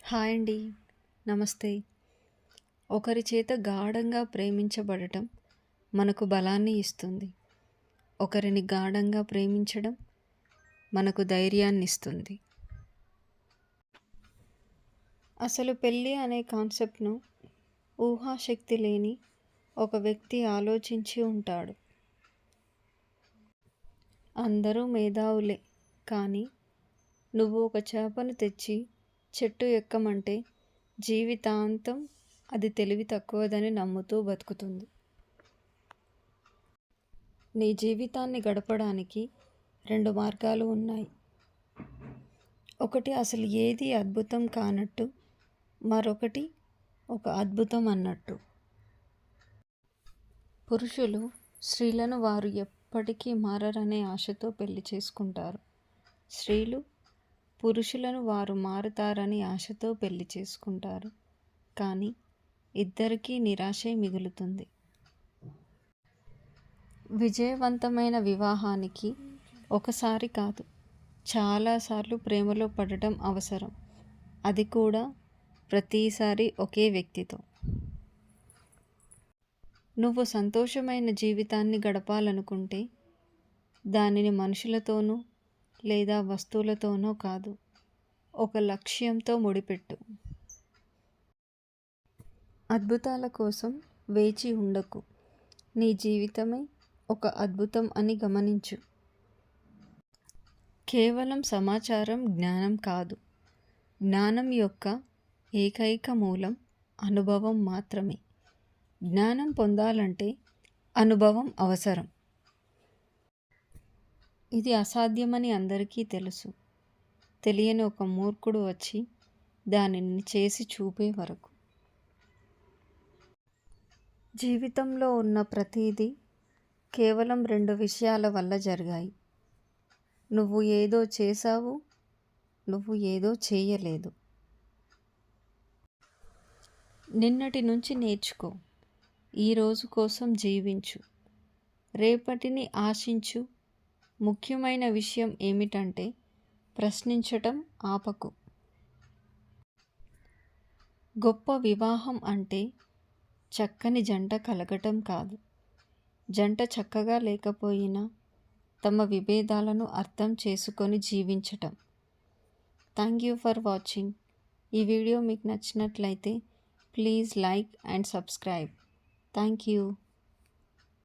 Hi అండి. నమస్తే. ఒకరి చేత గాఢంగా ప్రేమించబడటం మనకు బలాన్ని ఇస్తుంది. ఒకరిని గాఢంగా ప్రేమించడం మనకు ధైర్యాన్ని ఇస్తుంది. అసలు పెళ్ళి అనే కాన్సెప్ట్ను ఊహాశక్తి లేని ఒక వ్యక్తి ఆలోచించి ఉంటాడు. అందరూ మేధావులే, కానీ నువ్వు ఒక చేపను తెచ్చి చెట్టు ఎక్కమంటే జీవితాంతం అది తెలివి తక్కువదని నమ్ముతూ బతుకుతుంది. నీ జీవితాన్ని గడపడానికి 2 మార్గాలు ఉన్నాయి. ఒకటి అసలు ఏది అద్భుతం కానట్టు, మరొకటి ఒక అద్భుతం అన్నట్టు. పురుషులు స్త్రీలను వారు ఎప్పటికీ మారరనే ఆశతో పెళ్లి చేసుకుంటారు. స్త్రీలు పురుషులను వారు మారుతారని ఆశతో పెళ్లి చేసుకుంటారు. కానీ ఇద్దరికీ నిరాశే మిగులుతుంది. విజయవంతమైన వివాహానికి ఒకసారి కాదు, చాలాసార్లు ప్రేమలో పడటం అవసరం. అది కూడా ప్రతిసారి ఒకే వ్యక్తితో. నువ్వు సంతోషమైన జీవితాన్ని గడపాలనుకుంటే దానిని మనుషులతోనూ లేదా వస్తువులతోనో కాదు, ఒక లక్ష్యంతో ముడిపెట్టు. అద్భుతాల కోసం వేచి ఉండకు. నీ జీవితమే ఒక అద్భుతం అని గమనించు. కేవలం సమాచారం జ్ఞానం కాదు. జ్ఞానం యొక్క ఏకైక మూలం అనుభవం మాత్రమే. జ్ఞానం పొందాలంటే అనుభవం అవసరం. ఇది అసాధ్యమని అందరికీ తెలుసు. తెలియని ఒక మూర్ఖుడు వచ్చి దానిని చేసి చూపే వరకు. జీవితంలో ఉన్న ప్రతిదీ కేవలం 2 విషయాల వల్ల జరిగాయి. నువ్వు ఏదో చేశావు, నువ్వు ఏదో చేయలేదు. నిన్నటి నుంచి నేర్చుకో. ఈరోజు కోసం జీవించు. రేపటిని ఆశించు. ముఖ్యమైన విషయం ఏమిటంటే ప్రశ్నించటం ఆపకు. గొప్ప వివాహం అంటే చక్కని జంట కలగటం కాదు, జంట చక్కగా లేకపోయినా తమ విభేదాలను అర్థం చేసుకొని జీవించటం. Thank you for watching. ఈ వీడియో మీకు నచ్చినట్లయితే please like and subscribe. Thank you.